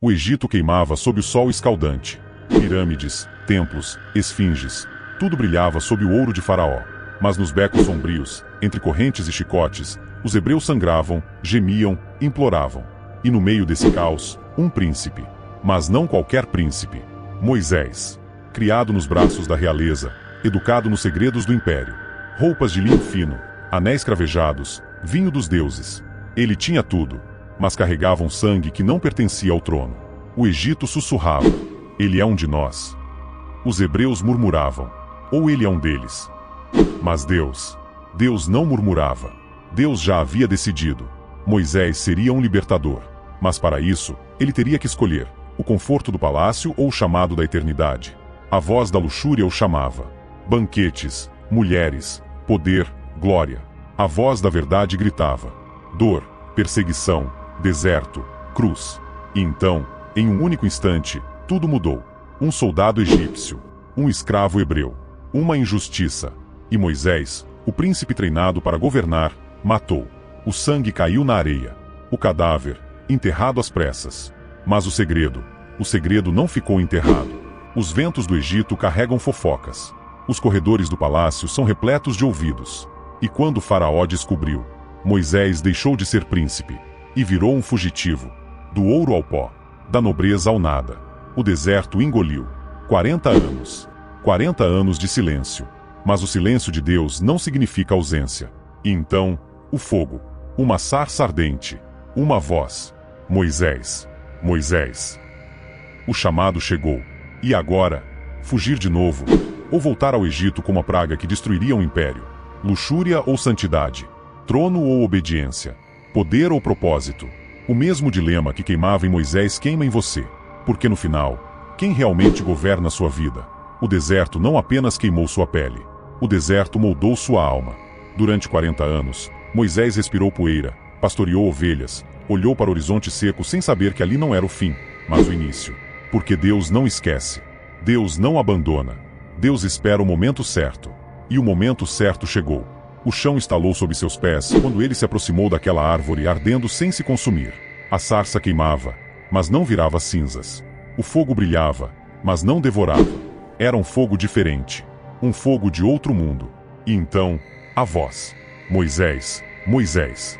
O Egito queimava sob o sol escaldante. Pirâmides, templos, esfinges, tudo brilhava sob o ouro de Faraó. Mas nos becos sombrios, entre correntes e chicotes, os hebreus sangravam, gemiam, imploravam. E no meio desse caos, um príncipe. Mas não qualquer príncipe. Moisés. Criado nos braços da realeza, educado nos segredos do império. Roupas de linho fino, anéis cravejados, vinho dos deuses. Ele tinha tudo, mas carregava um sangue que não pertencia ao trono. O Egito sussurrava: ele é um de nós. Os hebreus murmuravam: ou ele é um deles. Mas Deus não murmurava. Deus já havia decidido. Moisés seria um libertador. Mas para isso, ele teria que escolher o conforto do palácio ou o chamado da eternidade. A voz da luxúria o chamava. Banquetes, mulheres, poder, glória. A voz da verdade gritava: dor, perseguição, deserto, cruz. E então, em um único instante, tudo mudou. Um soldado egípcio, um escravo hebreu, uma injustiça. E Moisés, o príncipe treinado para governar, matou. O sangue caiu na areia. O cadáver, enterrado às pressas. Mas o segredo não ficou enterrado. Os ventos do Egito carregam fofocas. Os corredores do palácio são repletos de ouvidos. E quando Faraó descobriu, Moisés deixou de ser príncipe e virou um fugitivo. Do ouro ao pó, da nobreza ao nada. O deserto engoliu. 40 anos. 40 anos de silêncio. Mas o silêncio de Deus não significa ausência. E então, o fogo. Uma sarça ardente. Uma voz. Moisés. Moisés. O chamado chegou. E agora? Fugir de novo? Ou voltar ao Egito como a praga que destruiria o império? Luxúria ou santidade? Trono ou obediência? Poder ou propósito? O mesmo dilema que queimava em Moisés queima em você. Porque no final, quem realmente governa a sua vida? O deserto não apenas queimou sua pele. O deserto moldou sua alma. Durante 40 anos, Moisés respirou poeira, pastoreou ovelhas, olhou para o horizonte seco sem saber que ali não era o fim, mas o início. Porque Deus não esquece. Deus não abandona. Deus espera o momento certo. E o momento certo chegou. O chão estalou sob seus pés quando ele se aproximou daquela árvore ardendo sem se consumir. A sarça queimava, mas não virava cinzas. O fogo brilhava, mas não devorava. Era um fogo diferente. Um fogo de outro mundo. E então, a voz. Moisés, Moisés.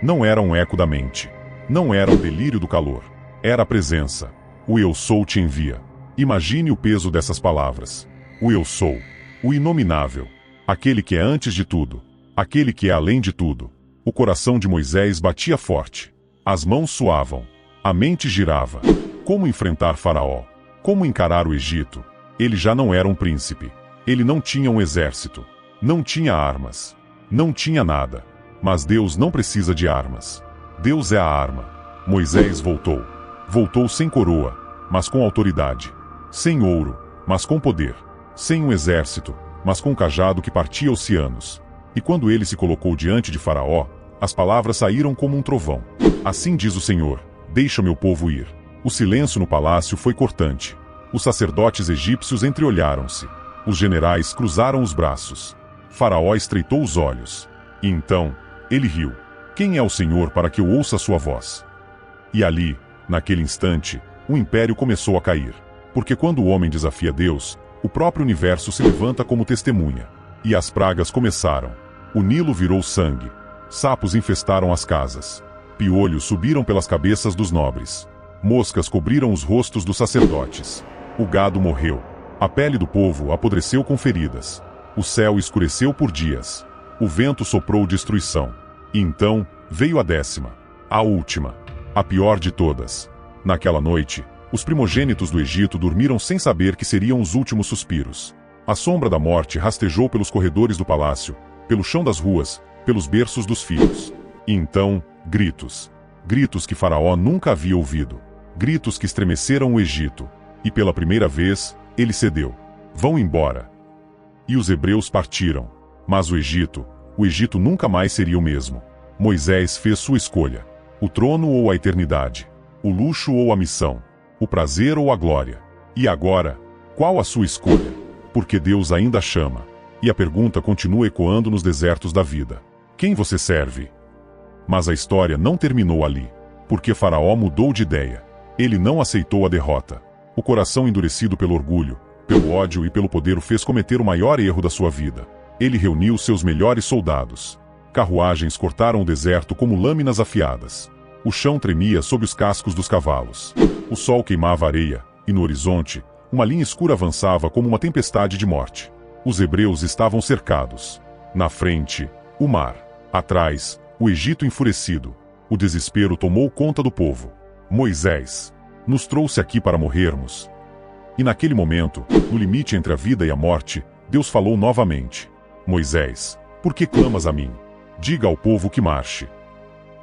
Não era um eco da mente. Não era o delírio do calor. Era a presença. O Eu Sou te envia. Imagine o peso dessas palavras. O Eu Sou. O inominável. Aquele que é antes de tudo. Aquele que é além de tudo. O coração de Moisés batia forte. As mãos suavam. A mente girava. Como enfrentar Faraó? Como encarar o Egito? Ele já não era um príncipe. Ele não tinha um exército. Não tinha armas. Não tinha nada. Mas Deus não precisa de armas. Deus é a arma. Moisés voltou. Voltou sem coroa, mas com autoridade. Sem ouro, mas com poder. Sem um exército, mas com um cajado que partia oceanos. E quando ele se colocou diante de Faraó, as palavras saíram como um trovão. Assim diz o Senhor: deixa meu povo ir. O silêncio no palácio foi cortante. Os sacerdotes egípcios entreolharam-se. Os generais cruzaram os braços. Faraó estreitou os olhos. E então, ele riu. Quem é o Senhor para que eu ouça a sua voz? E ali, naquele instante, o império começou a cair. Porque quando o homem desafia Deus, o próprio universo se levanta como testemunha. E as pragas começaram. O Nilo virou sangue. Sapos infestaram as casas. Piolhos subiram pelas cabeças dos nobres. Moscas cobriram os rostos dos sacerdotes. O gado morreu. A pele do povo apodreceu com feridas. O céu escureceu por dias. O vento soprou destruição. E então, veio a 10ª. A última. A pior de todas. Naquela noite, os primogênitos do Egito dormiram sem saber que seriam os últimos suspiros. A sombra da morte rastejou pelos corredores do palácio, pelo chão das ruas, pelos berços dos filhos. E então, gritos. Gritos que Faraó nunca havia ouvido. Gritos que estremeceram o Egito. E pela primeira vez, ele cedeu. Vão embora. E os hebreus partiram. Mas o Egito nunca mais seria o mesmo. Moisés fez sua escolha. O trono ou a eternidade. O luxo ou a missão. O prazer ou a glória. E agora, qual a sua escolha? Porque Deus ainda chama. E a pergunta continua ecoando nos desertos da vida. Quem você serve? Mas a história não terminou ali. Porque Faraó mudou de ideia. Ele não aceitou a derrota. O coração endurecido pelo orgulho, pelo ódio e pelo poder o fez cometer o maior erro da sua vida. Ele reuniu seus melhores soldados. Carruagens cortaram o deserto como lâminas afiadas. O chão tremia sob os cascos dos cavalos. O sol queimava a areia, e no horizonte, uma linha escura avançava como uma tempestade de morte. Os hebreus estavam cercados. Na frente, o mar. Atrás, o Egito enfurecido. O desespero tomou conta do povo. Moisés nos trouxe aqui para morrermos. E naquele momento, no limite entre a vida e a morte, Deus falou novamente. Moisés, por que clamas a mim? Diga ao povo que marche.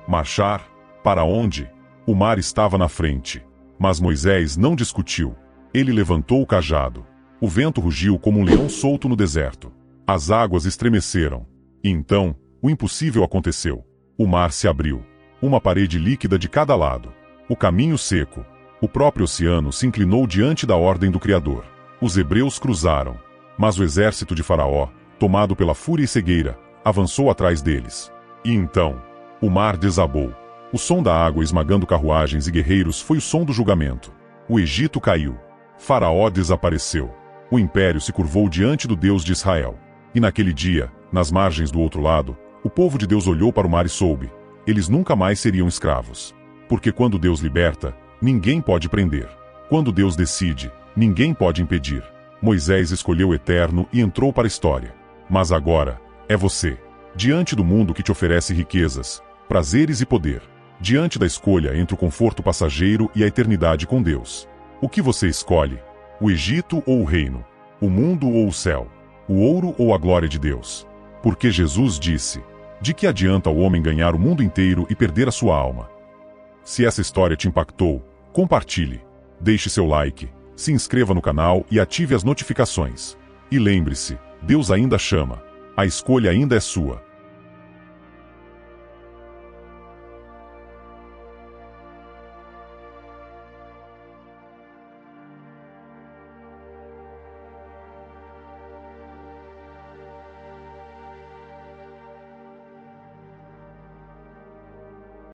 Marchar? Para onde? O mar estava na frente. Mas Moisés não discutiu. Ele levantou o cajado. O vento rugiu como um leão solto no deserto. As águas estremeceram. E então, o impossível aconteceu. O mar se abriu. Uma parede líquida de cada lado. O caminho seco. O próprio oceano se inclinou diante da ordem do Criador. Os hebreus cruzaram. Mas o exército de Faraó, tomado pela fúria e cegueira, avançou atrás deles. E então, o mar desabou. O som da água esmagando carruagens e guerreiros foi o som do julgamento. O Egito caiu. Faraó desapareceu. O império se curvou diante do Deus de Israel. E naquele dia, nas margens do outro lado, o povo de Deus olhou para o mar e soube. Eles nunca mais seriam escravos. Porque quando Deus liberta, ninguém pode prender. Quando Deus decide, ninguém pode impedir. Moisés escolheu o eterno e entrou para a história. Mas agora, é você. Diante do mundo que te oferece riquezas, prazeres e poder. Diante da escolha entre o conforto passageiro e a eternidade com Deus. O que você escolhe? O Egito ou o reino? O mundo ou o céu? O ouro ou a glória de Deus? Porque Jesus disse: de que adianta o homem ganhar o mundo inteiro e perder a sua alma? Se essa história te impactou, compartilhe. Deixe seu like, se inscreva no canal e ative as notificações. E lembre-se, Deus ainda chama. A escolha ainda é sua.